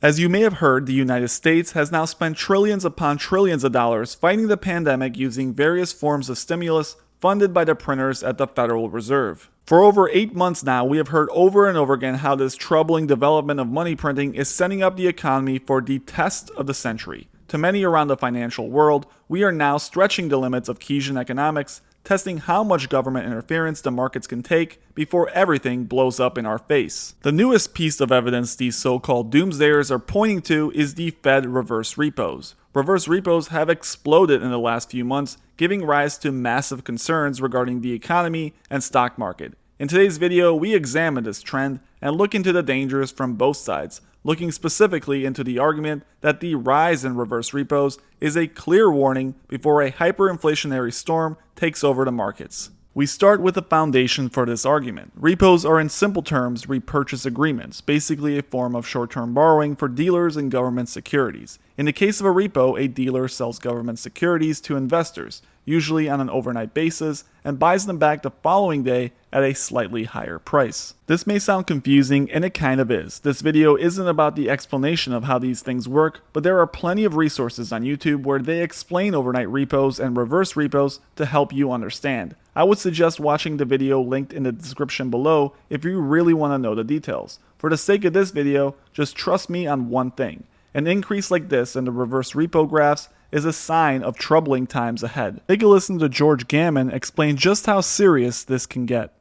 As you may have heard, the United States has now spent trillions upon trillions of dollars fighting the pandemic using various forms of stimulus funded by the printers at the Federal Reserve. For over 8 months now, we have heard over and over again how this troubling development of money printing is setting up the economy for the test of the century. To many around the financial world, we are now stretching the limits of Keynesian economics, testing how much government interference the markets can take before everything blows up in our face. The newest piece of evidence these so-called doomsayers are pointing to is the Fed reverse repos. Reverse repos have exploded in the last few months, giving rise to massive concerns regarding the economy and stock market. In today's video, we examine this trend and look into the dangers from both sides, looking specifically into the argument that the rise in reverse repos is a clear warning before a hyperinflationary storm takes over the markets. We start with the foundation for this argument. Repos are in simple terms repurchase agreements, basically a form of short-term borrowing for dealers in government securities. In the case of a repo, a dealer sells government securities to investors, usually on an overnight basis, and buys them back the following day at a slightly higher price. This may sound confusing, and it kind of is. This video isn't about the explanation of how these things work, but there are plenty of resources on YouTube where they explain overnight repos and reverse repos to help you understand. I would suggest watching the video linked in the description below if you really want to know the details. For the sake of this video, just trust me on one thing. An increase like this in the reverse repo graphs is a sign of troubling times ahead. Take a listen to George Gammon explain just how serious this can get.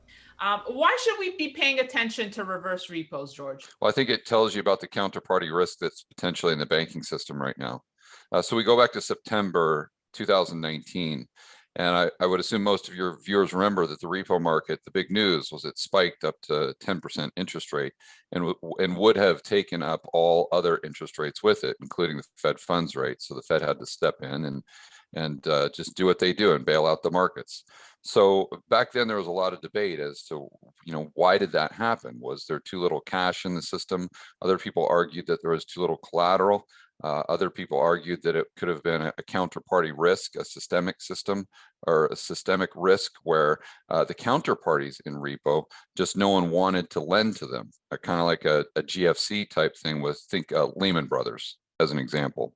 Why should we be paying attention to reverse repos, George? Well, I think it tells you about the counterparty risk that's potentially in the banking system right now. So we go back to September 2019. And I would assume most of your viewers remember that the repo market, the big news was it spiked up to 10% interest rate and would have taken up all other interest rates with it, including the Fed funds rate. So the Fed had to step in and just do what they do and bail out the markets. So back then there was a lot of debate as to, why did that happen? Was there too little cash in the system? Other people argued that there was too little collateral. Other people argued that it could have been a counterparty risk, a systemic system, or a systemic risk where the counterparties in repo, just no one wanted to lend to them, kind of like a GFC type thing with, think Lehman Brothers as an example.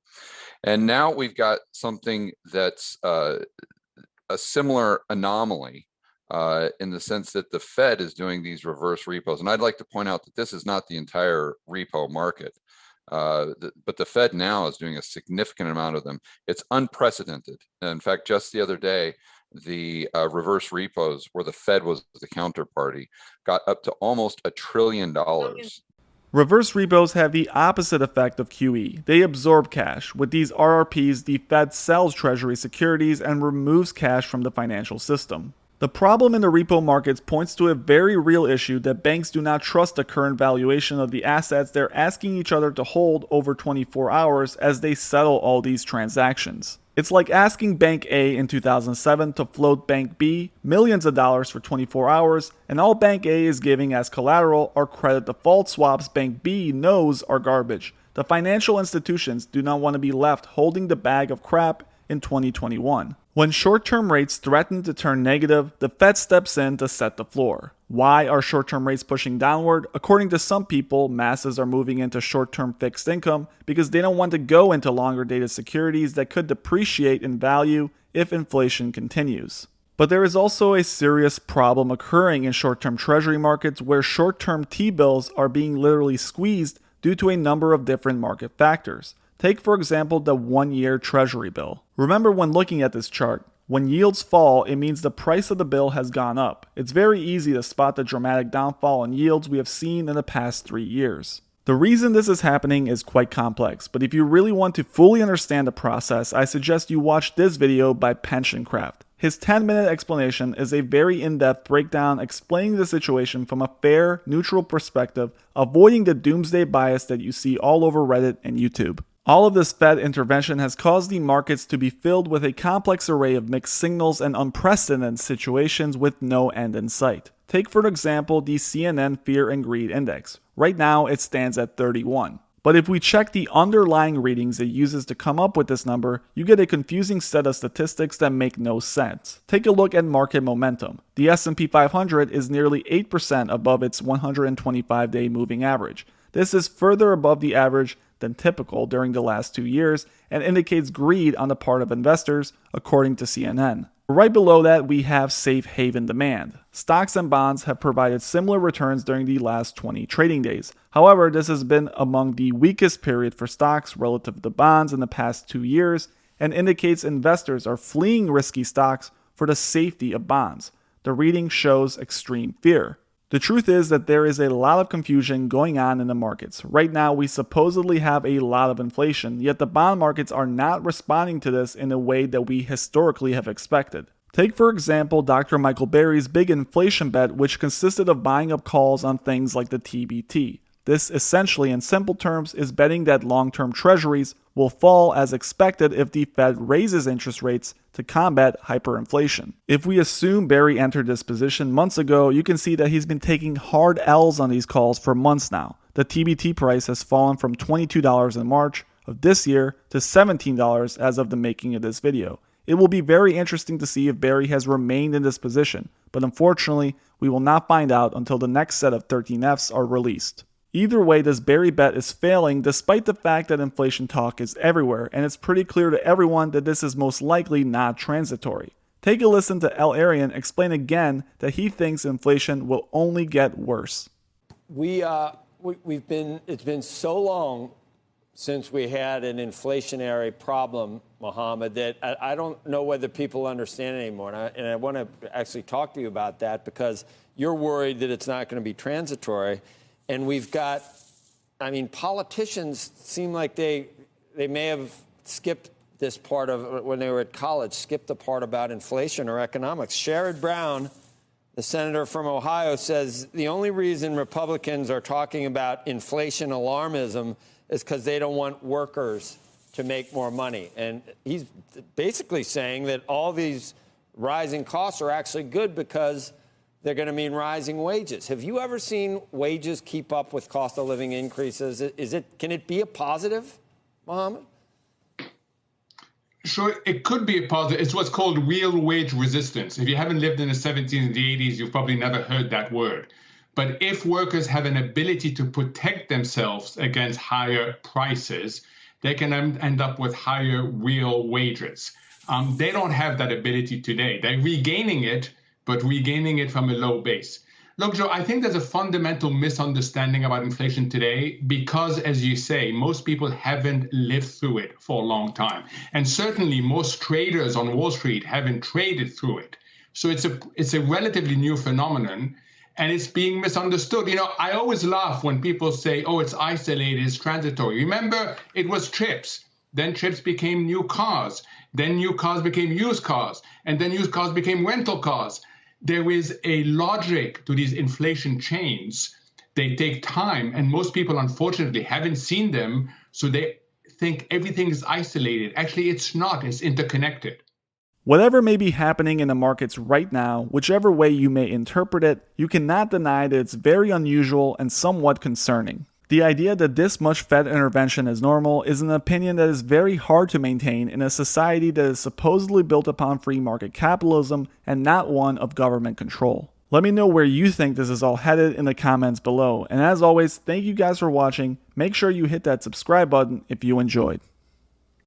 And now we've got something that's a similar anomaly in the sense that the Fed is doing these reverse repos. And I'd like to point out that this is not the entire repo market. But the Fed now is doing a significant amount of them. It's unprecedented. And in fact, just the other day, the reverse repos where the Fed was the counterparty got up to almost $1 trillion. Reverse repos have the opposite effect of QE. They absorb cash. With these RRPs, the Fed sells Treasury securities and removes cash from the financial system. The problem in the repo markets points to a very real issue that banks do not trust the current valuation of the assets they're asking each other to hold over 24 hours as they settle all these transactions. It's like asking Bank A in 2007 to float Bank B millions of dollars for 24 hours, and all Bank A is giving as collateral are credit default swaps Bank B knows are garbage. The financial institutions do not want to be left holding the bag of crap in 2021. When short-term rates threaten to turn negative, the Fed steps in to set the floor. Why are short-term rates pushing downward? According to some people, masses are moving into short-term fixed income because they don't want to go into longer-dated securities that could depreciate in value if inflation continues. But there is also a serious problem occurring in short-term treasury markets where short-term T-bills are being literally squeezed due to a number of different market factors. Take, for example, the one-year Treasury bill. Remember when looking at this chart, when yields fall, it means the price of the bill has gone up. It's very easy to spot the dramatic downfall in yields we have seen in the past 3 years. The reason this is happening is quite complex, but if you really want to fully understand the process, I suggest you watch this video by PensionCraft. His 10-minute explanation is a very in-depth breakdown explaining the situation from a fair, neutral perspective, avoiding the doomsday bias that you see all over Reddit and YouTube. All of this Fed intervention has caused the markets to be filled with a complex array of mixed signals and unprecedented situations with no end in sight. Take for example the CNN Fear and Greed Index. Right now it stands at 31. But if we check the underlying readings it uses to come up with this number, you get a confusing set of statistics that make no sense. Take a look at market momentum. The S&P 500 is nearly 8% above its 125-day moving average. This is further above the average than typical during the last 2 years and indicates greed on the part of investors, according to CNN. Right below that, we have safe haven demand. Stocks and bonds have provided similar returns during the last 20 trading days. However, this has been among the weakest period for stocks relative to bonds in the past 2 years and indicates investors are fleeing risky stocks for the safety of bonds. The reading shows extreme fear. The truth is that there is a lot of confusion going on in the markets. Right now, we supposedly have a lot of inflation, yet the bond markets are not responding to this in a way that we historically have expected. Take, for example, Dr. Michael Berry's big inflation bet, which consisted of buying up calls on things like the TBT. This essentially, in simple terms, is betting that long-term treasuries will fall as expected if the Fed raises interest rates to combat hyperinflation. If we assume Berry entered this position months ago, you can see that he's been taking hard L's on these calls for months now. The TBT price has fallen from $22 in March of this year to $17 as of the making of this video. It will be very interesting to see if Berry has remained in this position, but unfortunately, we will not find out until the next set of 13Fs are released. Either way, this Berry bet is failing despite the fact that inflation talk is everywhere, and it's pretty clear to everyone that this is most likely not transitory. Take a listen to El Arian explain again that he thinks inflation will only get worse. It's been so long since we had an inflationary problem, Mohammed, that I don't know whether people understand anymore. And I want to actually talk to you about that because you're worried that it's not going to be transitory. And we've got, politicians seem like they may have skipped this part of when they were at college, skipped the part about inflation or economics. Sherrod Brown, the senator from Ohio, says the only reason Republicans are talking about inflation alarmism is because they don't want workers to make more money. And he's basically saying that all these rising costs are actually good because they're going to mean rising wages. Have you ever seen wages keep up with cost of living increases? Can it be a positive, Mohammed? Sure, it could be a positive. It's what's called real wage resistance. If you haven't lived in the 70s and the 80s, you've probably never heard that word. But if workers have an ability to protect themselves against higher prices, they can end up with higher real wages. They don't have that ability today. They're regaining it, but regaining it from a low base. Look, Joe, I think there's a fundamental misunderstanding about inflation today because, as you say, most people haven't lived through it for a long time. And certainly most traders on Wall Street haven't traded through it. So it's a relatively new phenomenon, and it's being misunderstood. I always laugh when people say, oh, it's isolated, it's transitory. Remember, it was chips. Then chips became new cars. Then new cars became used cars. And then used cars became rental cars. There is a logic to these inflation chains. They take time, and most people, unfortunately, haven't seen them, so they think everything is isolated. Actually, it's not. It's interconnected. Whatever may be happening in the markets right now, whichever way you may interpret it, you cannot deny that it's very unusual and somewhat concerning. The idea that this much Fed intervention is normal is an opinion that is very hard to maintain in a society that is supposedly built upon free market capitalism and not one of government control. Let me know where you think this is all headed in the comments below. And as always, thank you guys for watching. Make sure you hit that subscribe button if you enjoyed.